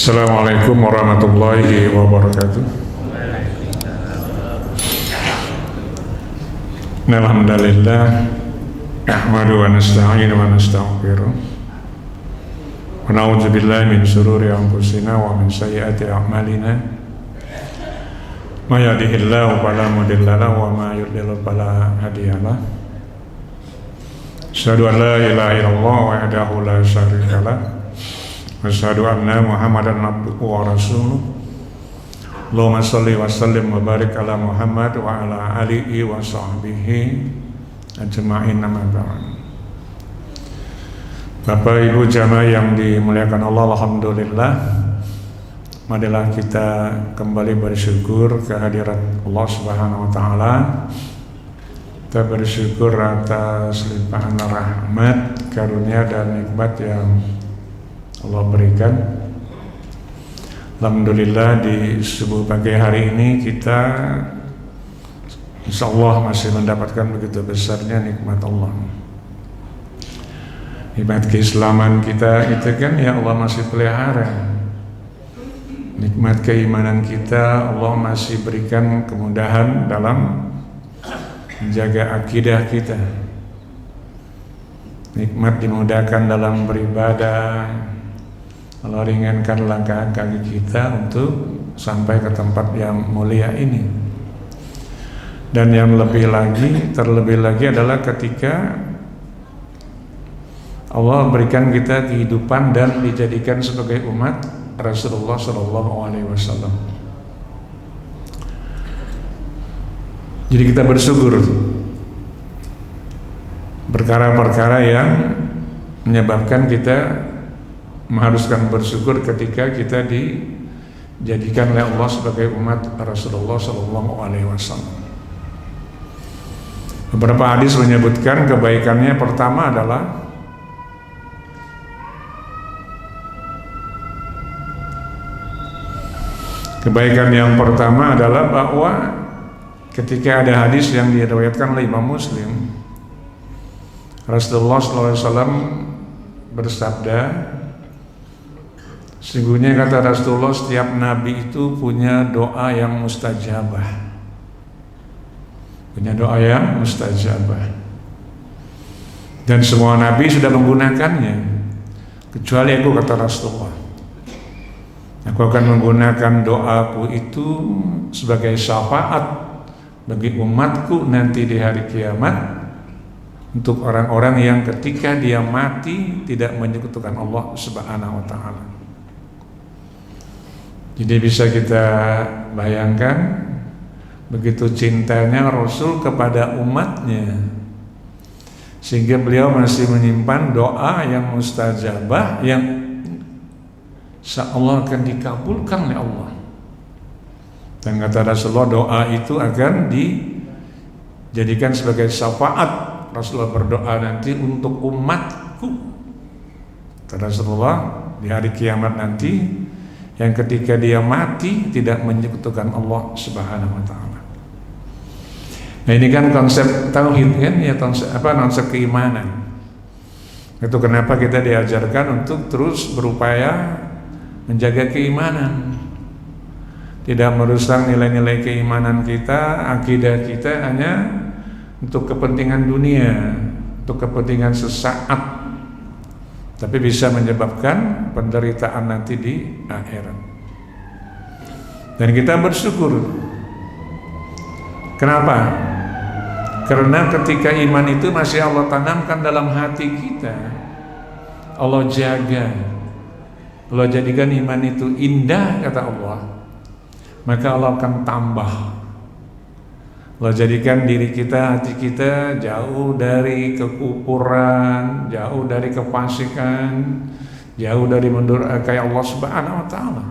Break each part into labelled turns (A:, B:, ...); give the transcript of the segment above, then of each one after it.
A: Assalamualaikum warahmatullahi wabarakatuh. Alhamdulillah nahmadu wa nasta'inu wa nastaghfiruh wa na'udzu billahi min shururi anfusina wa min sayyiati a'malina may yahdihillahu fala mudilla lahu wa may yudlil fala hadiya lahu. Asyhadu an la ilaha illallah wahdahu la syarika lahu wa asyhadu anna Muhammadan abduhu wa rasuluh. Allahumma sholli wa sallim wa barik ala Muhammad wa ala alihi wa sahbihi ajma'in, amma ba'd. Bapak Ibu jamaah yang dimuliakan Allah, alhamdulillah, marilah kita kembali bersyukur kehadirat Allah Subhanahu wa taala. Kita bersyukur atas limpahan rahmat, karunia dan nikmat yang Allah berikan. Alhamdulillah di subuh pagi hari ini kita insyaallah masih mendapatkan begitu besarnya nikmat Allah. Nikmat keislaman kita itu kan ya Allah masih pelihara. Nikmat keimanan kita Allah masih berikan kemudahan dalam menjaga akidah kita. Nikmat dimudahkan dalam beribadah. Allah ringankan langkah kaki kita untuk sampai ke tempat yang mulia ini. Dan yang terlebih lagi adalah ketika Allah berikan kita kehidupan dan dijadikan sebagai umat Rasulullah SAW. Jadi kita bersyukur perkara-perkara yang menyebabkan kita mengharuskan bersyukur ketika kita dijadikan oleh Allah sebagai umat Rasulullah SAW. Beberapa hadis menyebutkan kebaikannya. Pertama adalah kebaikan yang pertama adalah bahwa ketika ada hadis yang diriwayatkan oleh Imam Muslim, Rasulullah SAW bersabda, sesungguhnya kata Rasulullah, setiap nabi itu punya doa yang mustajabah. Punya doa yang mustajabah. Dan semua nabi sudah menggunakannya, kecuali aku, kata Rasulullah. Aku akan menggunakan doaku itu sebagai syafaat bagi umatku nanti di hari kiamat, untuk orang-orang yang ketika dia mati tidak menyekutukan Allah Subhanahu wa taala. Jadi bisa kita bayangkan begitu cintanya Rasul kepada umatnya, sehingga beliau masih menyimpan doa yang mustajabah yang insyaallah akan dikabulkan oleh Allah. Dan kata Rasulullah, doa itu akan dijadikan sebagai syafaat. Rasulullah berdoa nanti untuk umatku, kata Rasulullah, di hari kiamat nanti, yang ketika dia mati tidak menyekutukan Allah Subhanahu wa taala. Nah, ini kan konsep tauhid kan ya, konsep keimanan. Itu kenapa kita diajarkan untuk terus berupaya menjaga keimanan. Tidak merusak nilai-nilai keimanan kita, akidah kita hanya untuk kepentingan dunia, untuk kepentingan sesaat, tapi bisa menyebabkan penderitaan nanti di akhirat. Dan kita bersyukur. Kenapa? Karena ketika iman itu masih Allah tanamkan dalam hati kita, Allah jaga, Allah jadikan iman itu indah, kata Allah, maka Allah akan tambah. Allah jadikan diri kita, hati kita jauh dari kekufuran, jauh dari kefasikan, jauh dari mendurhakai Allah Subhanahu wa taala.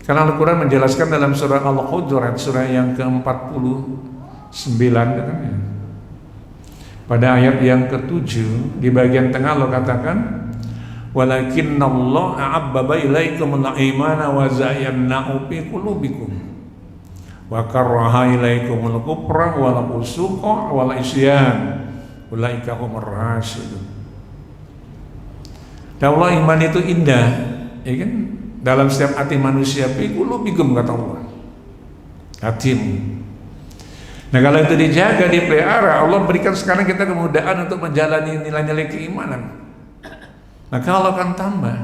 A: Karena Al-Quran menjelaskan dalam surah Al-Hujurat, surah yang ke-49, pada ayat yang ke-7, di bagian tengah Allah katakan, walakinnallaha a'abbaba ilaikumul imana wa zayyanahu fi qulubikum wa karaha ilaikumul kufra wal fusuqa wal isyan ulaika humur rasyidun. Dan Allah, iman itu indah, ya kan? Dalam setiap hati manusia, fi qulubikum, kata Allah, hatimu. Nah kalau itu dijaga, dipelihara, Allah berikan sekarang kita kemudahan untuk menjalani nilai-nilai keimanan. Maka Allah akan tambah.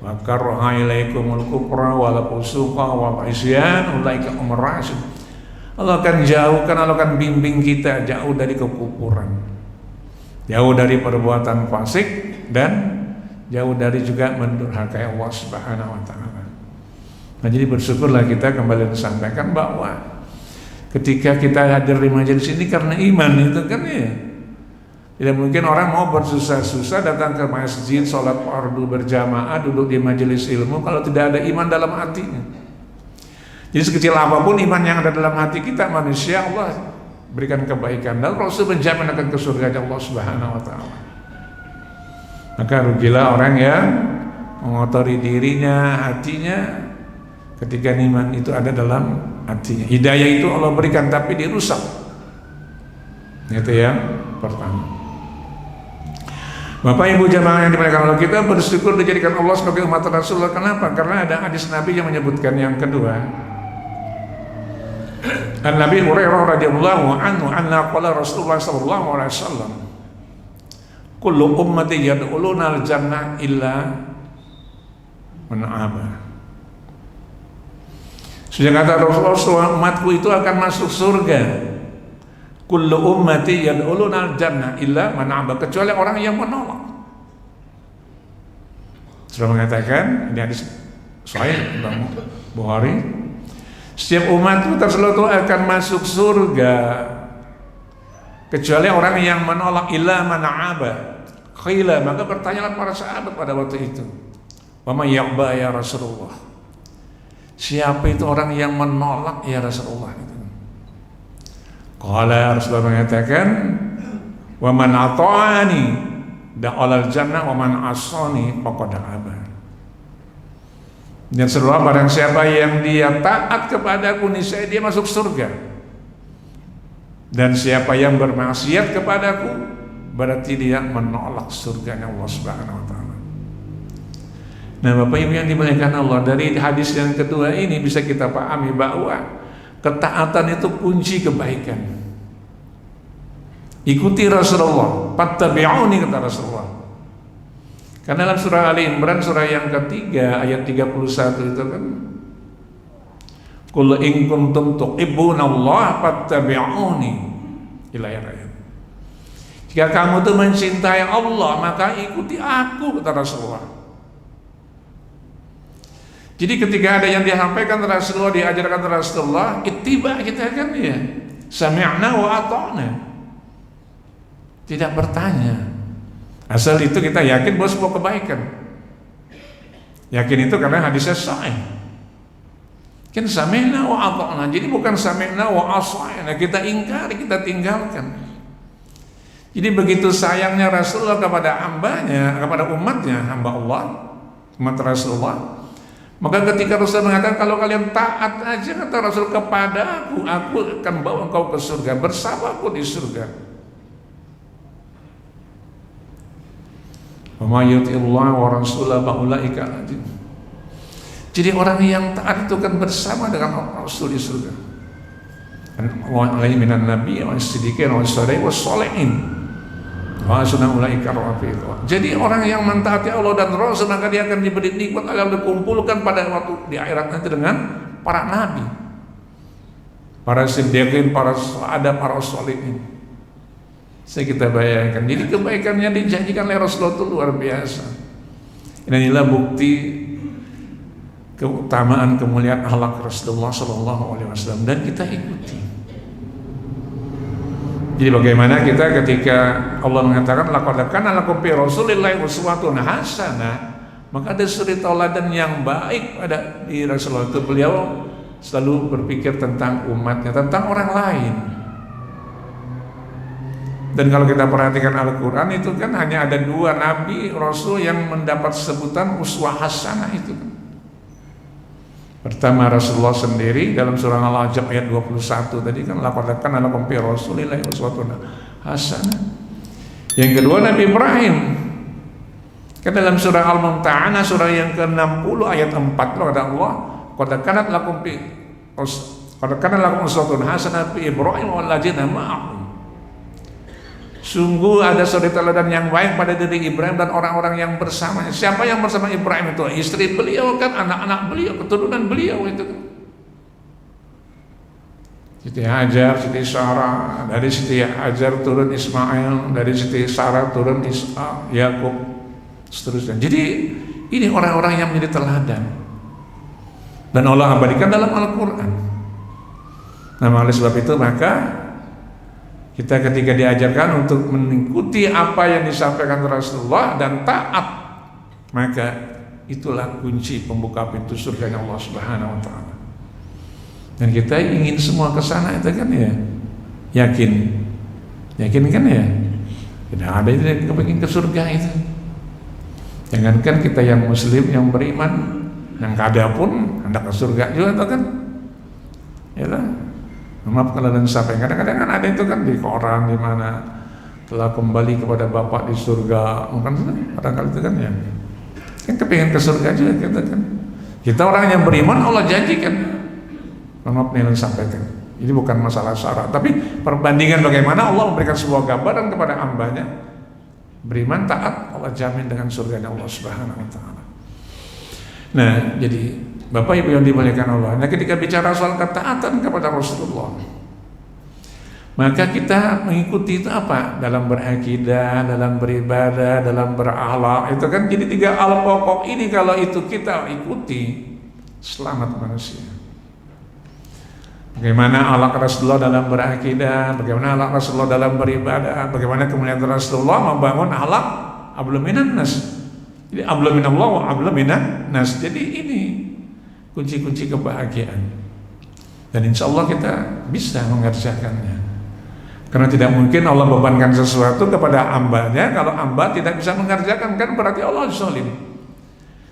A: Wa karaha ilaikumul kufra wal fusuqa wal isyan ulaika humur rasyidun. Allah akan jauhkan, Allah akan bimbing kita jauh dari kekufuran, jauh dari perbuatan fasik, dan jauh dari juga mendurhakai Allah Subhanahu wa taala. Nah, jadi bersyukurlah kita, kembali disampaikan bahwa ketika kita hadir di majelis ini karena iman itu kan ya. Tidak mungkin orang mau bersusah-susah datang ke masjid, sholat fardu berjamaah, duduk di majelis ilmu kalau tidak ada iman dalam hatinya. Jadi sekecil apapun iman yang ada dalam hati kita manusia, Allah berikan kebaikan dan Rasul menjamin akan ke surga Allah Subhanahu wa taala. Maka rugilah orang yang mengotori dirinya, hatinya, ketika iman itu ada dalam hatinya. Hidayah itu Allah berikan tapi dirusak. Itu yang pertama. Bapak Ibu jamaah yang dimuliakan Allah, kita bersyukur dijadikan Allah sebagai umat Rasulullah. Kenapa? Karena ada hadis Nabi yang menyebutkan yang kedua. An Nabi Hurairah radhiyallahu anhu anna qala Rasulullah sallallahu alaihi wasallam, kullu ummati yadkhuluna al-jannah illa man aba. Sudah kata Rasulullah, umatku itu akan masuk surga. Kullu ummati yadkhuluna al-jannah illa man aba, kecuali orang yang menolak. Sudah mengatakan, ini hadis sahih Imam Bukhari, setiap umat itu terseluruh akan masuk surga kecuali orang yang menolak. Illa man aba. Qila, maka bertanyalah para sahabat pada waktu itu, wa may ya'ba ya Rasulullah, siapa itu orang yang menolak ya Rasulullah itu? Qala, Rasulullah mengatakan, wa man ata'ani dakhalal jannah wa man asani faqad aba. Dan seluruh barang siapa yang dia taat kepadaku, niscaya dia masuk surga. Dan siapa yang bermaksiat kepadaku, berarti dia menolak surganya Allah Subhanahu wa taala. Nah, Bapak Ibu yang dimuliakan Allah, dari hadis yang kedua ini bisa kita pahami bahwa ketaatan itu kunci kebaikan. Ikuti Rasulullah, fattabi'uni, kata Rasulullah. Karena dalam surah Ali Imran surah yang ketiga ayat 31 itu kan, qul in kuntum tuhibbunallah fattabi'uni, ila ayat. Jika kamu tuh mencintai Allah, maka ikuti aku, kata Rasulullah. Jadi ketika ada yang disampaikan Rasulullah, diajarkan Rasulullah, ittiba, kita kan ya sami'na wa ata'na, tidak bertanya. Asal itu kita yakin bahwa sebuah kebaikan. Yakin itu karena hadisnya sahih. Kan sami'na wa ata'na. Jadi bukan sami'na wa asa'na, kita ingkari, kita tinggalkan. Jadi begitu sayangnya Rasulullah kepada hambanya, kepada umatnya, hamba Allah, umat Rasulullah. Maka ketika Rasul mengatakan, kalau kalian taat aja, kata Rasul, kepada aku akan bawa engkau ke surga, bersamaku di surga. Wa may yuti'illah wa rasulahu fa ulaika. Jadi orang yang taat itu kan bersama dengan Rasul di surga. Wa alaihi minan nabi wa siddiqin wa syuhada'i wa sholihin. Jadi orang yang mentaati Allah dan Rasul, maka dia akan diberi nikmat yang dikumpulkan pada waktu di akhirat nanti dengan para nabi, para siddiqin, para syuhada, para sholihin. Saya kita bayangkan. Jadi kebaikannya dijanjikan oleh Rasulullah itu luar biasa. Inilah bukti keutamaan kemuliaan akhlak Rasulullah Sallallahu Alaihi Wasallam, dan kita ikuti. Jadi bagaimana kita ketika Allah mengatakan laqad kana lakum fi rasulillahi uswatun hasanah, maka ada suri tauladan yang baik pada di Rasulullah itu. Beliau selalu berpikir tentang umatnya, tentang orang lain. Dan kalau kita perhatikan Al-Quran itu kan hanya ada 2 nabi Rasul yang mendapat sebutan uswah hasanah itu. Pertama Rasulullah sendiri dalam surah Al-Ahzab ayat 21 tadi kan, laqad kana lakum fi rasulillahi uswatun hasanah. Yang kedua Nabi Ibrahim Kan dalam surah Al-Mumtahanah surah yang ke-60 ayat 4 kata Allah, qad kanat lakum uswatun hasanah fi Ibrahim wal ladzina ma'ahu. Sungguh ada suri teladan yang baik pada diri Ibrahim dan orang-orang yang bersamanya. Siapa yang bersama Ibrahim itu? Istri beliau kan, anak-anak beliau, keturunan beliau itu kan. Siti Hajar, Siti Sarah, dari Siti Hajar turun Ismail, dari Siti Sarah turun Ishak, Yakub, seterusnya. Jadi ini orang-orang yang menjadi teladan dan Allah abadikan dalam Al-Quran. Nah, oleh sebab itu maka kita ketika diajarkan untuk mengikuti apa yang disampaikan Rasulullah dan taat, maka itulah kunci pembuka pintu surga Allah Subhanahu wa taala. Dan kita ingin semua ke sana itu kan ya. Yakin kan ya. Tidak ada itu yang kepingin ke surga itu. Jangankan kita yang muslim, yang beriman, yang kada pun hendak ke surga juga itu kan. Ya lah. Maaf kalau dan sampai kadang-kadang kan ada itu kan di koran di mana telah kembali kepada Bapak di surga, bukan kadang-kadang itu kan ya. Kan kepingin ke surga juga kita kan. Kita orang yang beriman Allah janjikan. Maaf nih yang sampaikan. Ini bukan masalah syarat, tapi perbandingan bagaimana Allah memberikan sebuah gambaran kepada hambanya beriman taat, Allah jamin dengan surga Allah Subhanahu wa taala. Nah, jadi Bapak Ibu yang dimuliakan Allah, nah ketika bicara soal ketaatan kepada Rasulullah, maka kita mengikuti itu apa? Dalam berakidah, dalam beribadah, dalam berakhlak. Itu kan jadi 3 hal pokok ini kalau itu kita ikuti, selamat manusia. Bagaimana akhlak Rasulullah dalam berakidah, bagaimana akhlak Rasulullah dalam beribadah, bagaimana kemudian Rasulullah membangun akhlak ablum minan nas. Jadi ablum minallah wa ablum minan nas. Jadi ini kunci-kunci kebahagiaan. Dan insya Allah kita bisa mengerjakannya. Karena tidak mungkin Allah bebankan sesuatu kepada hambanya kalau hamba tidak bisa mengerjakan, kan berarti Allah zalim.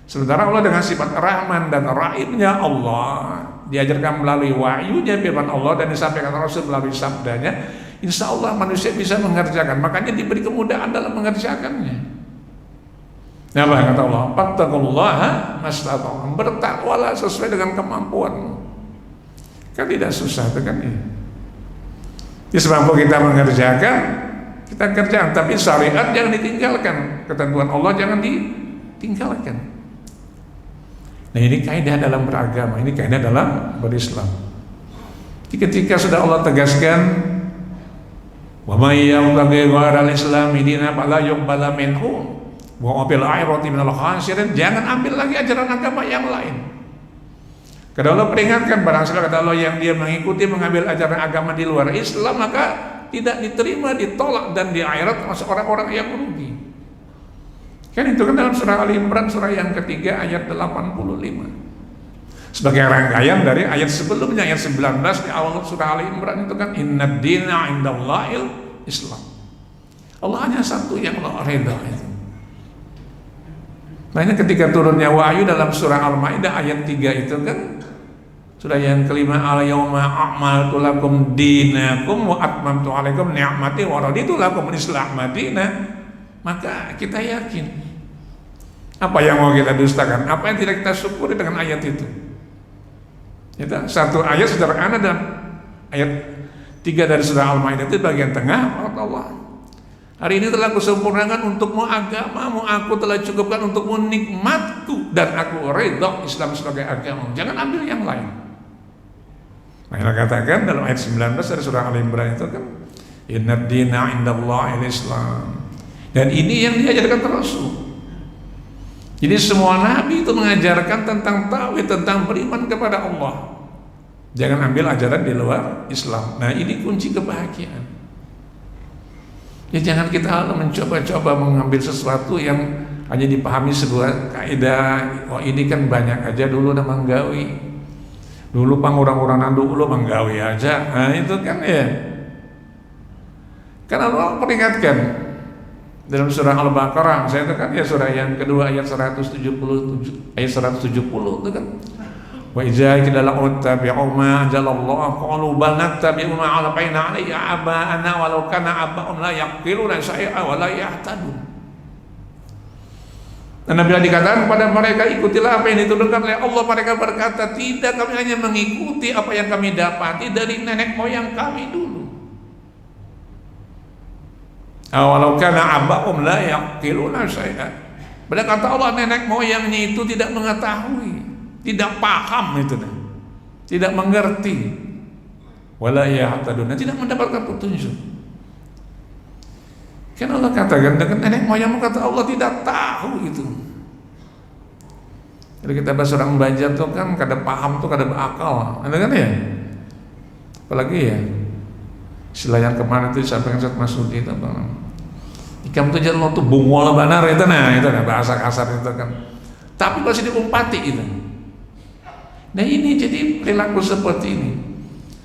A: Sementara Allah dengan sifat Rahman dan Rahimnya Allah diajarkan melalui wahyunya firman Allah dan disampaikan Rasul melalui sabdanya, insya Allah manusia bisa mengerjakan. Makanya diberi kemudahan dalam mengerjakannya. Nah, kata Allah, fattaqullaha mastata'tum, bertakwalah sesuai dengan kemampuanmu. Kan tidak susah itu kan ya. Jadi semampu kita mengerjakan, kita kerjakan, tapi syariat jangan ditinggalkan, ketentuan Allah jangan ditinggalkan. Nah, ini kaidah dalam beragama, ini kaidah dalam berislam. Jadi ketika sudah Allah tegaskan, wa may yabtaghi ghairal islami dinan fala yuqbala minhu wa fil akhirati minal khasirin, jangan ambil lagi ajaran agama yang lain. Kada Allah peringatkan, barang siapa kata Allah yang dia mengikuti mengambil ajaran agama di luar Islam, maka tidak diterima, ditolak, dan di akhirat masuk orang-orang yang merugi. Kan itu kan dalam surah Ali Imran surah yang ketiga ayat 85. Sebagai rangkaian dari ayat sebelumnya, ayat 19 di awal surah Ali Imran itu kan innad dina indallahil Islam. Allah hanya satu yang Allah redha itu. Makanya ketika turunnya wahyu dalam surah Al-Maidah ayat 3 itu kan surah yang kelima, al-yauma a'maltu lakum dinakum wa atmamtu alaikum ni'mati wa raditu lakum al-islam madinah. Maka kita yakin apa yang mau kita dustakan, apa yang tidak kita syukuri dengan ayat itu. Itu satu ayat sederhana dan ayat 3 dari surah Al-Maidah itu bagian tengah Allah. Hari ini telah kusempurnakan untukmu agamamu, aku telah cukupkan untukmu nikmatku, dan aku redha Islam sebagai agama. Jangan ambil yang lain. Nah, Allah katakan dalam ayat 19 dari surah Al-Imran itu kan innad dina indallahil Islam. Dan ini yang diajarkan Rasul. Jadi semua nabi itu mengajarkan tentang tauhid, tentang beriman kepada Allah. Jangan ambil ajaran di luar Islam. Nah, ini kunci kebahagiaan. Ya jangan kita mencoba-coba mengambil sesuatu yang hanya dipahami sebuah kaidah. Oh ini kan banyak aja dulu nama menggawi. Dulu orang-orang dulu menggawi aja. Nah itu kan ya. Karena Allah peringatkan dalam surah Al-Baqarah, saya itu kan ya surah yang kedua ayat 177 ayat 170 itu kan. Wa idza qila lahum tabi'u ma anzalallahu qalu bal nattabi'u ma alqaina 'alayhi aba'ana walau kana aba'un la yaqiluna shay'a wa la yahtadun. Dan bila dikatakan kepada mereka ikutilah apa yang diturunkan oleh Allah, mereka berkata tidak, kami hanya mengikuti apa yang kami dapati dari nenek moyang kami dulu. Awalau kana abahum la yaqiluna syai'an. Pada kata Allah, nenek moyangnya itu tidak mengetahui, tidak paham itu, tidak mengerti, wala yahtadun, tidak mendapatkan petunjuk. Kan Allah katakan dengan nenek moyangmu, kata Allah tidak tahu itu. Jadi kita bahas orang Banjar tuh kan kada paham tuh kada berakal, ada kan ya? Apalagi ya istilah yang kemarin itu disampaikan Ustaz Masudi itu apa? Ikam tuh jalan tuh bungol banar itu, nah itu nah bahasa kasar itu kan. Tapi masih diumpati itu. Nah ini jadi perilaku seperti ini.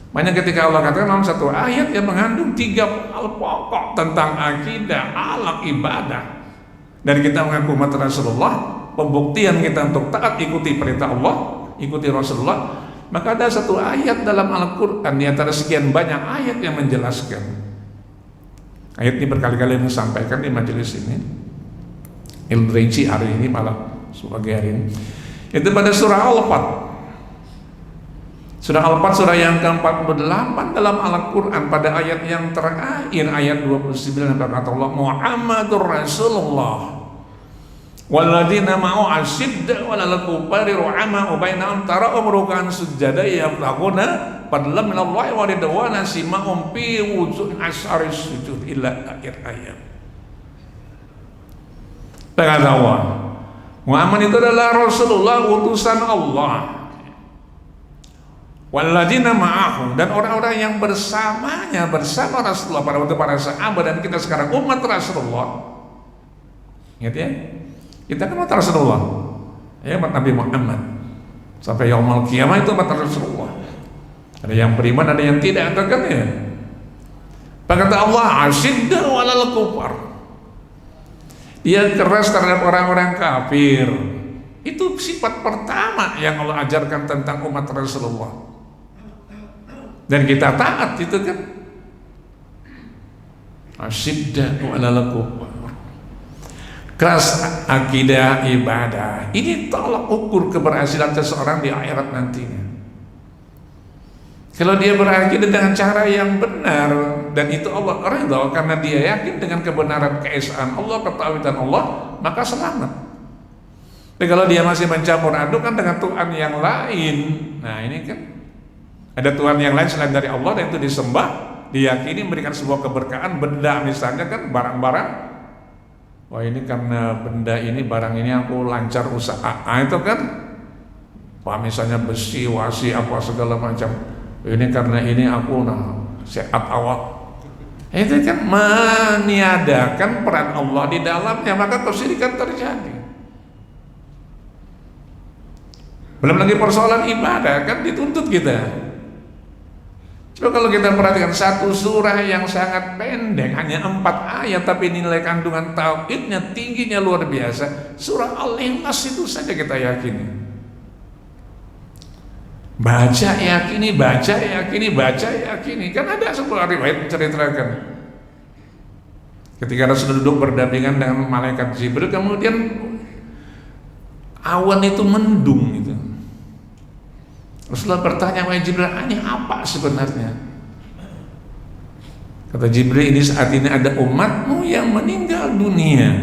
A: Makanya ketika Allah katakan dalam satu ayat yang mengandung 3 hal pokok tentang akidah, akhlak, ibadah, dan kita mengaku umat Rasulullah, pembuktian kita untuk taat ikuti perintah Allah, ikuti Rasulullah, maka ada satu ayat dalam Al-Quran di antara sekian banyak ayat yang menjelaskan. Ayat ini berkali-kali disampaikan di majelis ini, rinci hari ini malah sebagai hari ini. Itu pada surah Al-Fat. Surah Al-Fat surah yang ke-48 dalam Al-Quran pada ayat yang terakhir, ayat 29, kata Allah, Muhammadur Rasulullah walladzina ma'u asyidda walal kufari ru'ama bainahum tarahum ruk'an sujada yabtaguna fadlan minallahi wa ridwana simahum fi wujuh asharis sujud ila akhir ayat. Kata Allah, Muhammad itu adalah Rasulullah, utusan Allah. Walladzina ma'ahu, dan orang-orang yang bersamanya, bersama Rasulullah pada waktu para sahabat, dan kita sekarang umat Rasulullah. Ingat ya, kita kan umat Rasulullah, ya, umat Nabi Muhammad sampai yaumul qiyamah itu umat Rasulullah. Ada yang beriman, ada yang tidak, kan ya. Kata Allah, asyidda walal kufar, dia keras terhadap orang-orang kafir. Itu sifat pertama yang Allah ajarkan tentang umat Rasulullah. Dan kita taat itu kan. Asyidda walal kufar, keras akidah ibadah. Ini tolak ukur keberhasilan seseorang di akhirat nantinya. Kalau dia berakidah dengan cara yang benar, dan itu Allah ridha karena dia yakin dengan kebenaran keesaan Allah, ketahuan Allah, maka selamat. Tapi kalau dia masih mencampur adukan dengan Tuhan yang lain, nah ini kan ada Tuhan yang lain selain dari Allah, dan itu disembah, diyakini memberikan sebuah keberkahan, benda misalnya kan, barang-barang. Wah ini karena benda ini, barang ini aku lancar usaha, itu kan. Wah misalnya besi, wasi, apa segala macam. Ini karena ini aku sehat awak. Itu kan meniadakan peran Allah di dalamnya, maka kesyirikan terjadi. Belum lagi persoalan ibadah kan dituntut kita. Coba kalau kita perhatikan satu surah yang sangat pendek, hanya 4 ayat, tapi nilai kandungan tauhidnya tingginya luar biasa. Surah Al-Ikhlas itu saja kita yakini. Baca yakini, baca yakini, baca yakini. Kan ada sebuah riwayat menceritakan ketika Rasul duduk berdampingan dengan malaikat Jibril, kemudian awan itu mendung gitu. Rasulullah bertanya, wahai Jibril, ini apa sebenarnya? Kata Jibril, ini saat ini ada umatmu yang meninggal dunia,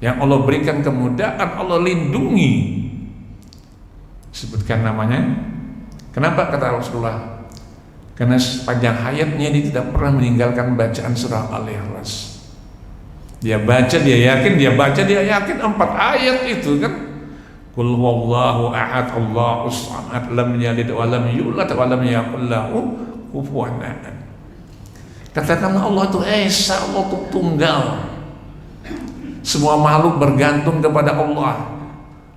A: yang Allah berikan kemudahan, Allah lindungi. Sebutkan namanya. Kenapa? Kata Rasulullah, karena sepanjang hayatnya dia tidak pernah meninggalkan bacaan surah Al-Ikhlas. Dia baca, dia yakin, dia baca, dia yakin 4 ayat itu kan. Qul huwallahu ahad, Allahus samad, lam yalid wa lam yulad wa lam yakul lahu kufuwan ahad. Katakanlah Allah itu esa, Allah itu tunggal. Semua makhluk bergantung kepada Allah.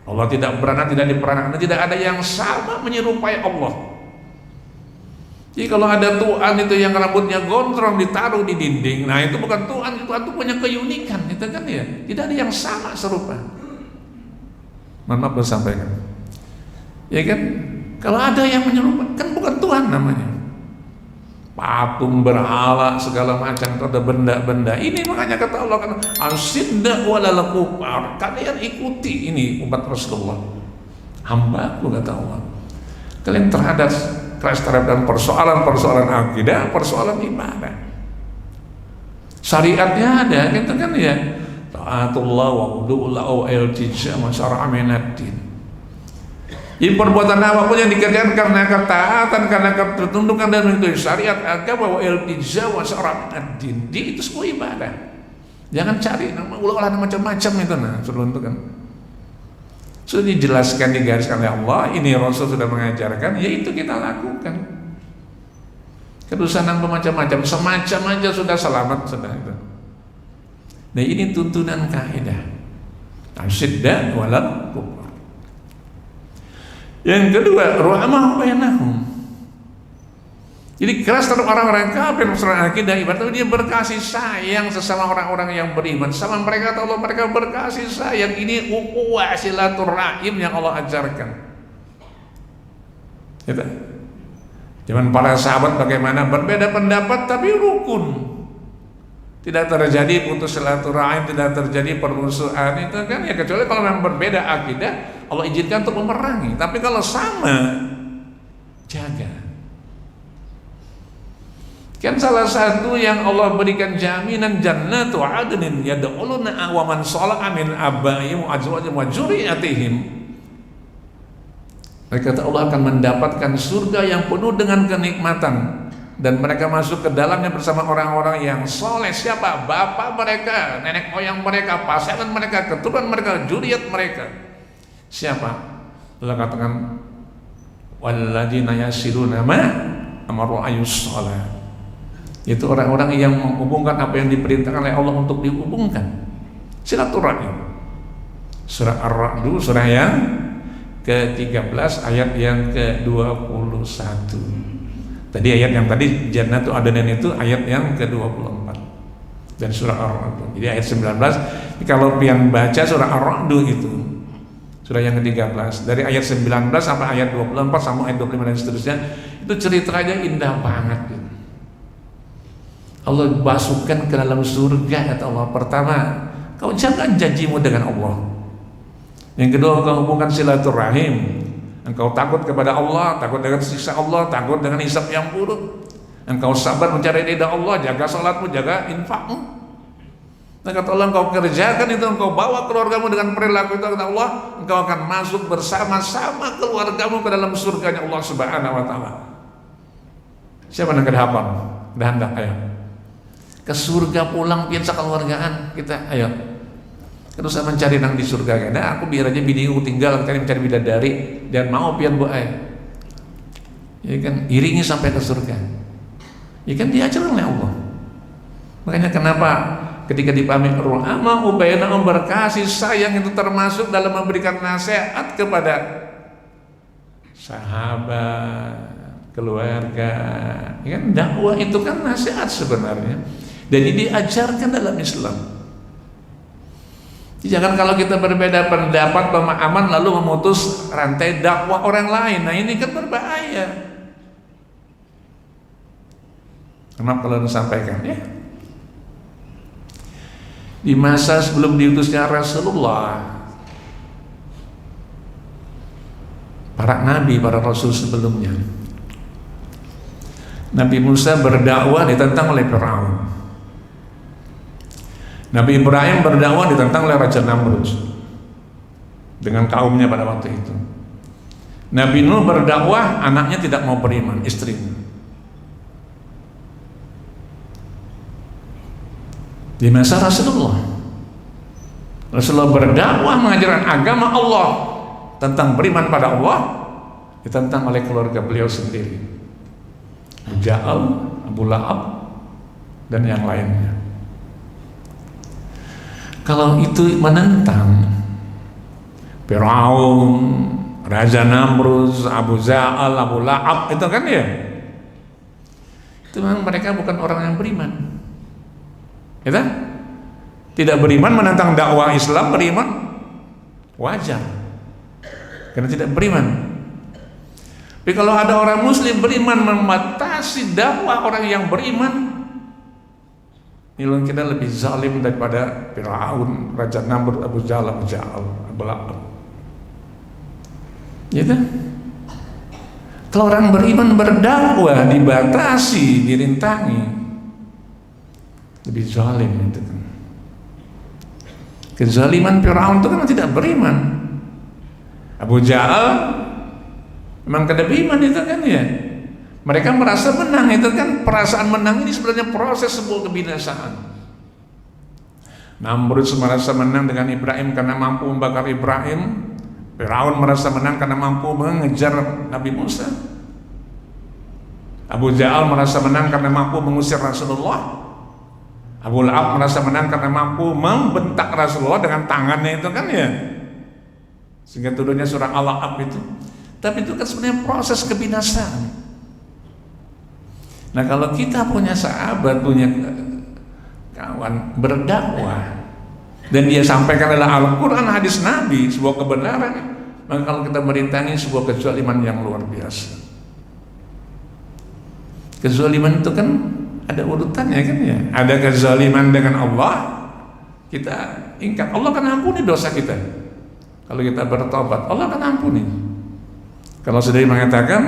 A: Allah tidak beranak, tidak diperanakan, tidak ada yang sama menyerupai Allah. Jadi kalau ada Tuhan itu yang rambutnya gondrong ditaruh di dinding, nah itu bukan Tuhan, Tuhan itu punya keunikan, itu kan ya. Tidak ada yang sama serupa. Mohon maaf sampaikan. Ya kan? Kalau ada yang menyerupai, kan bukan Tuhan namanya. patung berhala segala macam, ada benda-benda ini. Makanya kata Allah kan asyidda walal kufar, kalian ikuti ini umat Rasulullah, hambaku kata Allah, kalian keras terhadap persoalan-persoalan akidah, persoalan ibadah. Syariatnya ada gitu kan ya, taatullah wa hudullah wa iltija masyara'a minaddin. Jadi perbuatan apapun yang dikerjakan karena ketaatan, karena ketertundukan dan itu syariat agama wa iltija wa syara' ad-din. Itu semua ibadah. Jangan cari ulah-ulah macam-macam itu suruh itu kan. Sudah dijelaskan, digariskan oleh Allah, ini Rasul sudah mengajarkan, ya itu kita lakukan. Kedusanan macam-macam, semacam aja sudah selamat sudah itu. Nah ini tuntunan kaidah. Asyidda walal kufar. Yang kedua, ru'amah bainahum. Jadi keras terhadap orang-orang kafir masalah akidah ibadah, dia berkasih sayang sesama orang-orang yang beriman. Sama mereka Allah mereka berkasih sayang. Ini ukhuwah silaturahim yang Allah ajarkan. Gitu. Zaman para sahabat bagaimana berbeda pendapat tapi rukun. Tidak terjadi putus silaturahim, tidak terjadi permusuhan itu kan ya, kecuali kalau memang berbeda akidah Allah izinkan untuk memerangi. Tapi kalau sama, jaga. Kan salah satu yang Allah berikan jaminan jannatu adnin yadkhuluna wa man salaha min abaihim wa azwajihim wa dzurriyyatihim. Mereka kata Allah akan mendapatkan surga yang penuh dengan kenikmatan, dan mereka masuk ke dalamnya bersama orang-orang yang soleh. Siapa? Bapak mereka, nenek moyang mereka, pasangan mereka, keturunan mereka, dzurriyyat mereka. Siapa? Allah katakan walladzina yasiluna ma amaru ayyussalah. Itu orang-orang yang menghubungkan apa yang diperintahkan oleh Allah untuk dihubungkan. Silaturahim. Surah Ar-Ra'd, surah yang ke-13 ayat yang ke-21. Tadi ayat yang tadi Jannatu Adnan itu ayat yang ke-24. Dan surah Ar-Ra'd. Jadi ayat 19. Kalau yang baca surah Ar-Ra'd itu surah yang ke-13 dari ayat 19 sampai ayat 24 sampai ayat 25 dan seterusnya, itu ceritanya indah banget gitu. Allah masukkan ke dalam surga kata Allah. Pertama, kau jaga janjimu dengan Allah. Yang kedua, kau hubungkan silaturahim. Engkau takut kepada Allah, takut dengan siksa Allah, takut dengan hisab yang buruk. Engkau sabar mencari ridha Allah, jaga salatmu, jaga infakmu. Nah kata Allah, engkau kerjakan itu, engkau bawa keluargamu dengan perilaku itu, kata Allah, engkau akan masuk bersama-sama keluargamu ke dalam surganya Allah Subhanahu wa taala. Siapa yang kedahapang? Dah hendak ayo. Ke surga pulang pian keluargaan kita, ayo. Terus saya mencari nang di surga. Nah, aku biar aja biniku tinggal mencari bidadari dan mau pian bu ayo. Ya kan, iringi sampai ke surga. Ya kan diajarkan oleh Allah. Makanya kenapa ketika dipahami ru'ama ubainahum, berkasih sayang itu termasuk dalam memberikan nasihat kepada sahabat, keluarga. Ya kan, dakwah itu kan nasihat sebenarnya. Dan ini diajarkan dalam Islam. Jangan kalau kita berbeda pendapat, pemahaman lalu memutus rantai dakwah orang lain. Nah ini kan berbahaya. Kenapa kalau disampaikan ya? Di masa sebelum diutusnya Rasulullah, para nabi, para rasul sebelumnya, Nabi Musa berdakwah ditentang oleh Firaun. Nabi Ibrahim berdakwah ditentang oleh Raja Namrud dengan kaumnya pada waktu itu. Nabi Nuh berdakwah, anaknya tidak mau beriman, istrinya. Di masa Rasulullah berdakwah mengajarkan agama Allah tentang beriman pada Allah, ditentang oleh keluarga beliau sendiri, Abu Jahal, Abu Lahab, dan yang lainnya. Kalau itu menentang Firaun, Raja Namrud, Abu Jahal, Abu Lahab, itu kan ya, itu memang mereka bukan orang yang beriman. Kita tidak beriman menentang dakwah Islam, beriman wajar karena tidak beriman. Tapi kalau ada orang muslim beriman membatasi dakwah orang yang beriman, nilai kita lebih zalim daripada Firaun, Raja Namrud, Abu Jahal, Abu Lahab. Gitu. Kalau orang beriman berdakwah dibatasi, dirintangi, lebih zalim itu kan. Kezaliman Firaun itu kan tidak beriman. Abu Jahal memang kada beriman itu kan ya. Mereka merasa menang, itu kan perasaan menang ini sebenarnya proses sebuah kebinasaan. Namrud merasa menang dengan Ibrahim karena mampu membakar Ibrahim. Firaun merasa menang karena mampu mengejar Nabi Musa. Abu Jahal merasa menang karena mampu mengusir Rasulullah. Abu Lahab merasa menang karena mampu membentak Rasulullah dengan tangannya itu kan ya. Sehingga turunnya surah Al-Lahab itu. Tapi itu kan sebenarnya proses kebinasaan. Nah kalau kita punya sahabat, punya kawan berdakwah dan dia sampaikan adalah Al-Quran, hadis Nabi, sebuah kebenaran, maka kalau kita merintangi sebuah kezaliman yang luar biasa. Kezaliman itu kan ada urutannya kan ya. Ada kezaliman dengan Allah, kita ingat Allah kan ampuni dosa kita. Kalau kita bertobat, Allah kan ampuni. Kalau sudah mengatakan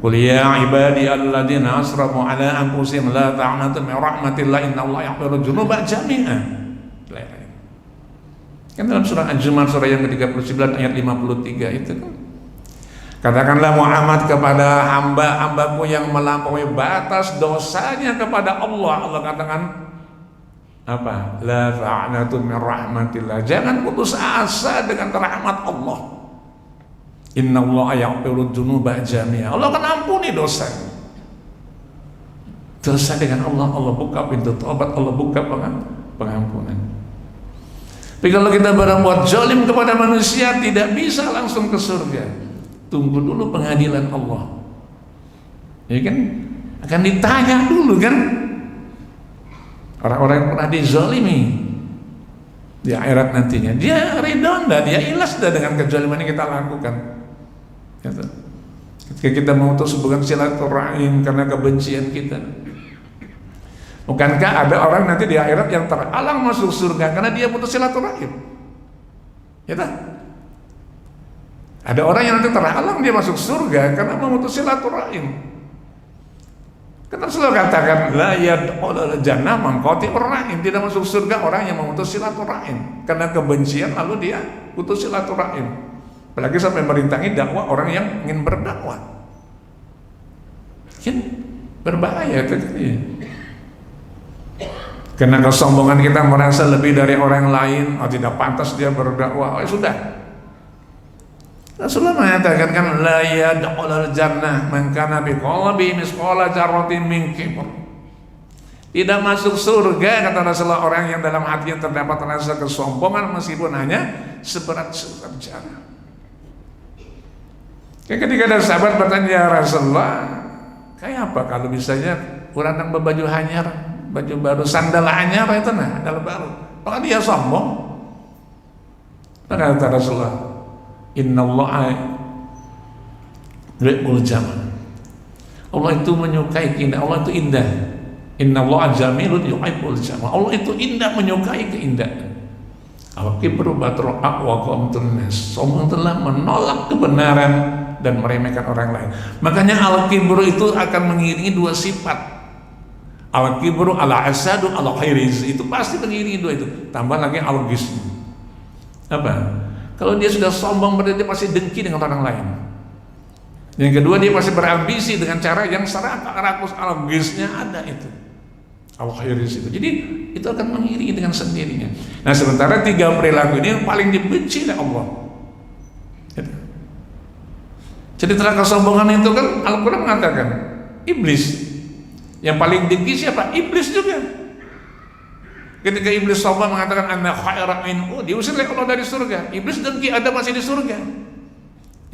A: qul ya ibadi alladzina asrafu ala anfusihim la ta'natu min rahmatillah innallaha yaghfiru dzunuba jami'a. Kan dalam surah An-Zumar surah yang ke-39 ayat 53 itu kan. Katakanlah Muhammad kepada hamba-hambaku yang melampaui batas dosanya kepada Allah. Allah katakan apa? La ta'natu min rahmatillah. Jangan putus asa dengan rahmat Allah. Innallaha yaghfiru dzunuba jami'a. Allah akan ampuni dosa. Dosa dengan Allah, Allah buka pintu taubat, Allah buka pengampunan. Tapi kalau kita berbuat zalim kepada manusia tidak bisa langsung ke surga. Tunggu dulu pengadilan Allah. Ya kan? Akan ditanya dulu kan. Orang-orang yang pernah dizalimi di akhirat nantinya, dia ridho enggak, dia ikhlas enggak dengan kezaliman yang kita lakukan. Ketika kita memutus hubungan silaturahim karena kebencian kita, bukankah ada orang nanti di akhirat yang terhalang masuk surga karena dia putus silaturahim? Ya tak? Ada orang yang nanti terhalang dia masuk surga karena memutus silaturahim. Karena selalu katakan la yadkhulul jannah man qati'ur rahim, tidak masuk surga orang yang memutus silaturahim karena kebencian lalu dia putus silaturahim. Apalagi sampai merintangi dakwah orang yang ingin berdakwah. Kan berbahaya itu kan ya. Karena kesombongan kita merasa lebih dari orang lain, tidak pantas dia berdakwah. Sudah. Rasulullah mengatakan kan la yadkhulul jannah man kana bi qalbi misqala dzarratin min kibr. Tidak masuk surga kata Rasulullah orang yang dalam hatinya terdapat rasa kesombongan meskipun hanya seberat jari. Ketika ada sahabat bertanya, ya Rasulullah, kayak apa kalau misalnya orang yang berbaju hanyar, baju baru, sandal hanyar itu sandal baru, apakah dia sombong? Maka kata Rasulullah, innallaha yuhibbul jamal. Allah itu menyukai keindahan, Allah itu indah. Innallaha jamilun yuhibbul jamal. Allah itu indah, menyukai keindahan. Al-kibru batru aqwa qamtun nas. Sombong telah menolak kebenaran dan meremehkan orang lain. Makanya al-kibru itu akan mengiringi dua sifat. Al-kibru ala asadu ala khairiz, itu pasti mengiringi dua itu. Tambah lagi al-ghis. Apa? Kalau dia sudah sombong berarti dia pasti dengki dengan orang lain. Yang kedua dia pasti berambisi dengan cara yang serakah rakus, al-ghisnya ada itu. Al-khairiz itu. Jadi itu akan mengiringi dengan sendirinya. Nah sementara tiga perilaku ini yang paling dibenci oleh Allah. Jadi tentang kesombongan itu kan Al-Quran mengatakan iblis yang paling dengki siapa? Iblis juga. Ketika iblis sombong mengatakan anna khairan minhu, diusir oleh Allah dari surga. Iblis dengki ada masih di surga.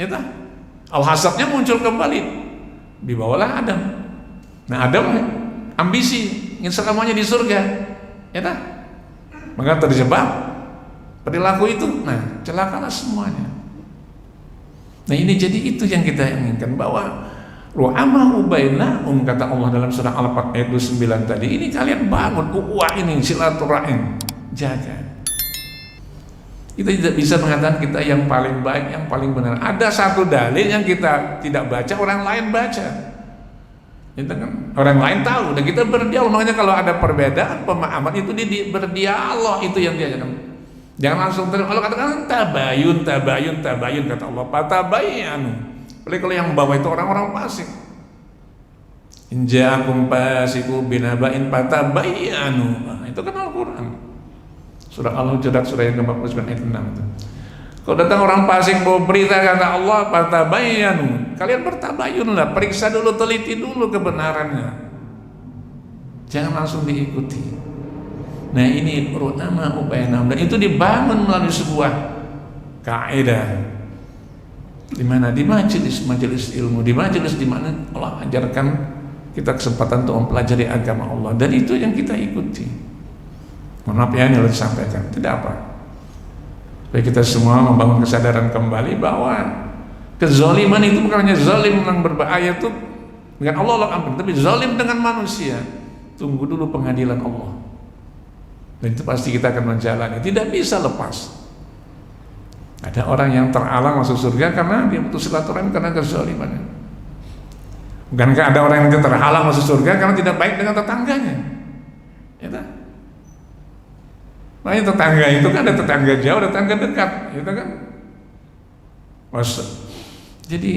A: Ya tak? Al-hasadnya muncul kembali. Dibawalah Adam. Nah Adam ambisi ingin selamanya di surga. Ya tak? Maka terjebak perilaku itu. Nah celakalah semuanya. Nah ini jadi itu yang kita inginkan, bahwa ru'amahu bainahum, kata Allah dalam surah Al-Fatih ayat 29 tadi, ini kalian bangun ukhuwah ini, silaturahim, jaga. Kita tidak bisa mengatakan kita yang paling baik, yang paling benar. Ada satu dalil yang kita tidak baca, orang lain baca. Itu kan orang lain tahu, dan kita berdialog. Makanya kalau ada perbedaan pemahaman itu berdialog, itu yang diajarkan. Jangan langsung kalau katakan tabayun kata Allah, patabayanu. Apalagi kalau yang membawa itu orang-orang fasik. In ja'akum fasiqun binaba'in fatabayanu. Nah, itu kan Al-Qur'an. Surah Al-Hujurat surah yang ke-49 ayat 6 itu. Kalau datang orang fasik bawa berita kata Allah, fatabayyanu. Kalian bertabayunlah, periksa dulu, teliti dulu kebenarannya. Jangan langsung diikuti. Nah ini ru'ama bainahum, dan itu dibangun melalui sebuah kaidah. Di mana? Di majelis ilmu, di majelis di mana Allah ajarkan kita kesempatan untuk mempelajari agama Allah, dan itu yang kita ikuti. Mohon maaf ya, ini harus disampaikan, tidak apa. Supaya kita semua membangun kesadaran kembali bahwa kezaliman itu bukan hanya zalim yang berbahaya itu dengan Allah ampun, tapi zalim dengan manusia. Tunggu dulu pengadilan Allah, dan itu pasti kita akan menjalani, tidak bisa lepas. Ada orang yang teralang masuk surga karena dia putus silaturahim karena kezalimannya. Bukankah ada orang yang terhalang masuk surga karena tidak baik dengan tetangganya? Ya tak? Makanya tetangga itu kan ada tetangga jauh, ada tetangga dekat, gitu kan? Jadi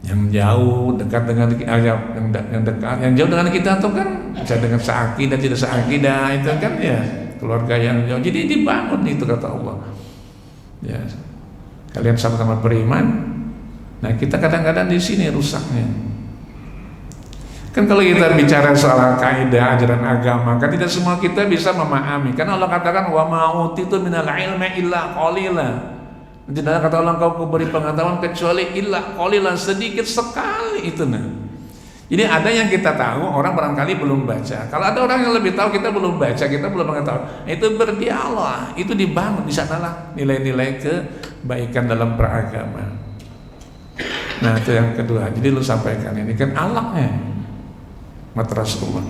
A: yang jauh dekat dengan yang dekat, yang jauh dengan kita tuh kan bisa dengan seakidah tidak seakidah, itu kan ya keluarga yang jauh. Jadi dibangun itu kata Allah. Ya, kalian sama-sama beriman. Nah kita kadang-kadang di sini rusaknya. Kan kalau kita bicara soal kaidah ajaran agama, kan tidak semua kita bisa memahami. Karena Allah katakan wa ma utitu minal ilmi illa qalila. Tidak kata Allah engkau beri pengetahuan kecuali illa qalilan, sedikit sekali itu. Nah. Jadi ada yang kita tahu, orang barangkali belum baca. Kalau ada orang yang lebih tahu, kita belum baca, kita belum mengetahui. Itu berdialog, itu dibangun di sanalah nilai-nilai kebaikan dalam beragama. Nah itu yang kedua. Jadi lu sampaikan ini kan alaknya Rasulullah.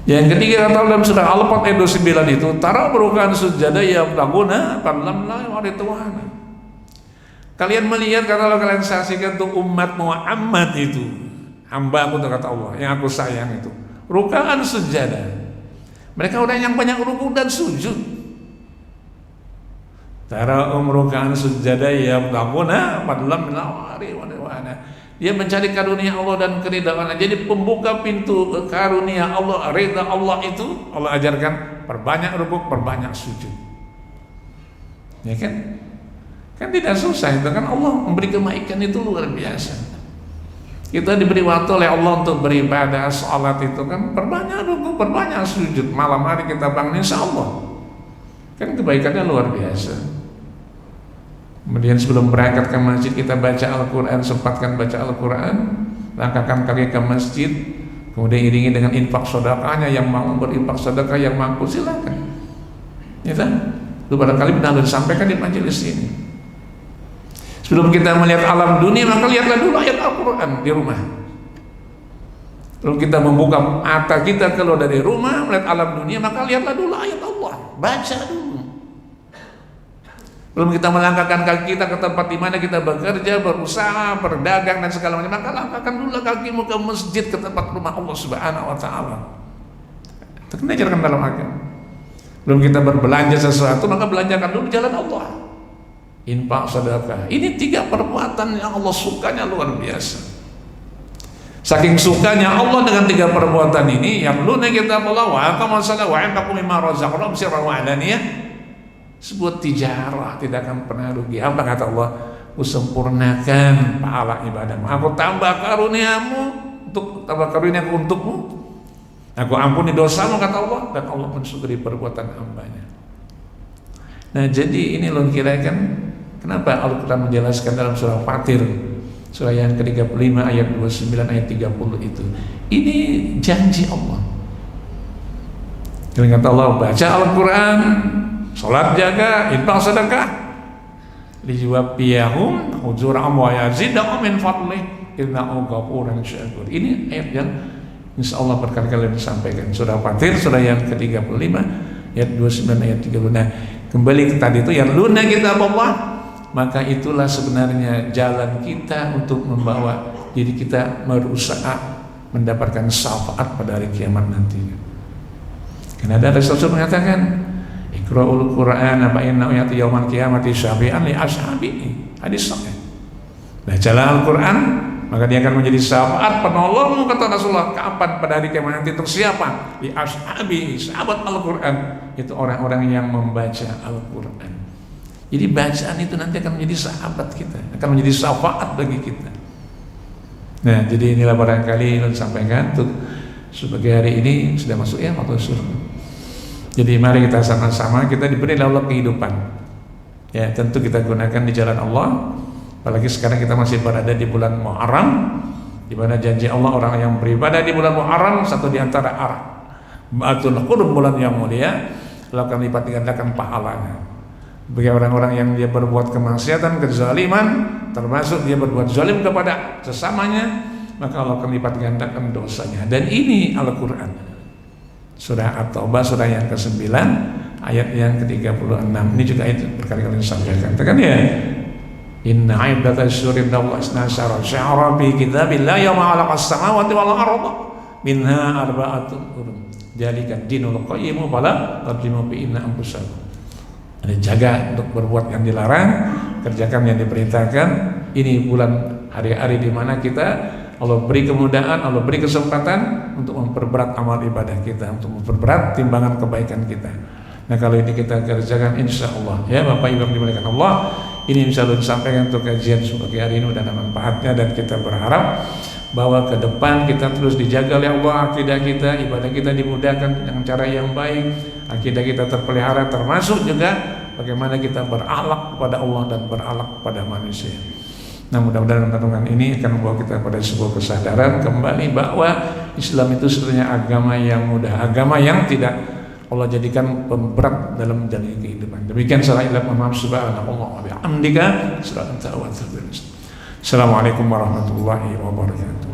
A: Yang ketiga kata dalam surah Al-Fatih ayat 29 itu, tara berukan sujada yang laguna parlam la warituana. Kalian melihat, kata Allah, kalian saksikan tuh umat Muhammad itu, hamba aku, kata Allah, yang aku sayang itu, rukaan sujada. Mereka orang yang banyak ruku dan sujud. Tara rukaan sujada yang laguna parlam la warituana. Dia mencari karunia Allah dan keridhaan. Jadi pembuka pintu karunia Allah, ridha Allah itu Allah ajarkan perbanyak rukuk, perbanyak sujud. Ya kan? Kan tidak susah itu kan, Allah memberi kebaikan itu luar biasa. Kita diberi waktu oleh Allah untuk beribadah, salat itu kan perbanyak rukuk, perbanyak sujud. Malam hari kita bangun insyaallah. Kan kebaikannya luar biasa. Kemudian sebelum berangkat ke masjid kita baca Al-Quran, sempatkan baca Al-Quran, langkahkan kaki ke masjid, kemudian iringi dengan infak sedekahnya. Yang mau berinfak sedekah, yang mampu silakan. Ya kan? Itu barangkali benar disampaikan di majelis ini. Sebelum kita melihat alam dunia, maka lihatlah dulu ayat Al-Quran di rumah. Sebelum kita membuka mata kita keluar dari rumah melihat alam dunia, maka lihatlah dulu ayat Allah, baca dulu. Belum kita melangkahkan kaki kita ke tempat di mana kita bekerja, berusaha, berdagang dan segala macam, maka langkahkan dulu kakimu ke masjid, ke tempat rumah Allah Subhanahu wa taala. Itu kan diajarkan dalam agama. Belum kita berbelanja sesuatu, maka belanjakan dulu jalan Allah. Infak, sedekah. Ini 3 perbuatan yang Allah sukanya luar biasa. Saking sukanya Allah dengan 3 perbuatan ini, yang lu kita Allah wa aqama shalah wa anfaqu mimma razaqnahum sirran wa alaniyah. Sebuah tijarah tidak akan pernah rugi. Apa kata Allah? Aku sempurnakan pahala ibadahmu, aku tambah karuniamu untukmu, aku ampuni dosamu, kata Allah, dan Allah mensyukuri perbuatan hambanya. Nah jadi ini loh kira-kira kenapa Al-Quran menjelaskan dalam surah Fatir, surah yang ke-35 ayat 29 ayat 30 itu, ini janji Allah. Dan kata Allah, baca Al-Quran, sholat, jaga, infak, sedekah, liyuwaffiyahum ujurahum wa yazidahum min fadlih innahu ghafurun syakur. Ini ayat yang insyaallah berkali-kali disampaikan. Surah Fatir surah yang ke-35 ayat 29 ayat 30. Nah, kembali ke tadi itu yang luna kitab Allah, maka itulah sebenarnya jalan kita untuk membawa diri kita berusaha mendapatkan syafaat pada hari kiamat nanti. Karena ada Rasul mengatakan, Iqra'ul Qur'an fa innahu ya'ti yaumal qiyamati syafi'an li ashabihi. Hadis sahih. Bacalah Al-Qur'an, maka dia akan menjadi syafaat penolong, kata Rasulullah. Kapan? Pada hari kiamat nanti. Untuk siapa? Li ashabihi, sahabat Al-Qur'an. Itu orang-orang yang membaca Al-Qur'an. Jadi bacaan itu nanti akan menjadi sahabat kita, akan menjadi syafaat bagi kita. Nah, jadi inilah barangkali yang sampaikan untuk sebagai hari ini sudah masuk ya waktu surga. Jadi mari kita sama-sama, kita diberi Allah kehidupan. Ya, tentu kita gunakan di jalan Allah. Apalagi sekarang kita masih berada di bulan Muharram, di mana janji Allah orang yang beribadah di bulan Muharram satu di antara Arba'atul Hurum, bulan yang mulia, akan lipat gandakan pahalanya. Bagi orang-orang yang dia berbuat kemaksiatan, kezaliman, termasuk dia berbuat zalim kepada sesamanya, maka Allah akan lipat gandakan dosanya. Dan ini Al-Quran, surah At-Taubah surah yang ke-9 ayat yang ke-36. Ini juga itu berkali-kali disampaikan. Tekan ya, inna iddatash syuhuri indallahi isna asyara syahran fi kitabillah yawma khalaqas samawati wal arda minha arba'atun hurum dzalika dinul qayyim fala tadlimu fi inna anfusakum. Ada jaga untuk berbuat yang dilarang, kerjakan yang diperintahkan. Ini bulan hari-hari di mana kita Allah beri kemudahan, Allah beri kesempatan untuk memperberat amal ibadah kita, untuk memperberat timbangan kebaikan kita. Nah, kalau ini kita kerjakan, insya Allah ya Bapak Ibu yang dimuliakan Allah, ini insya Allah disampaikan untuk kajian sebagai hari ini udah ada manfaatnya, dan kita berharap bahwa ke depan kita terus dijaga oleh Allah, akidah kita, ibadah kita dimudahkan dengan cara yang baik, akidah kita terpelihara, termasuk juga bagaimana kita berakhlak kepada Allah dan berakhlak kepada manusia. Nah, mudah-mudahan renungan ini akan membawa kita pada sebuah kesadaran kembali bahwa Islam itu sebenarnya agama yang mudah, agama yang tidak Allah jadikan pemberat dalam menjalani kehidupan. Demikian salah ilah, mohon maaf, subhanallah wa bihamdika, Assalamualaikum warahmatullahi wabarakatuh.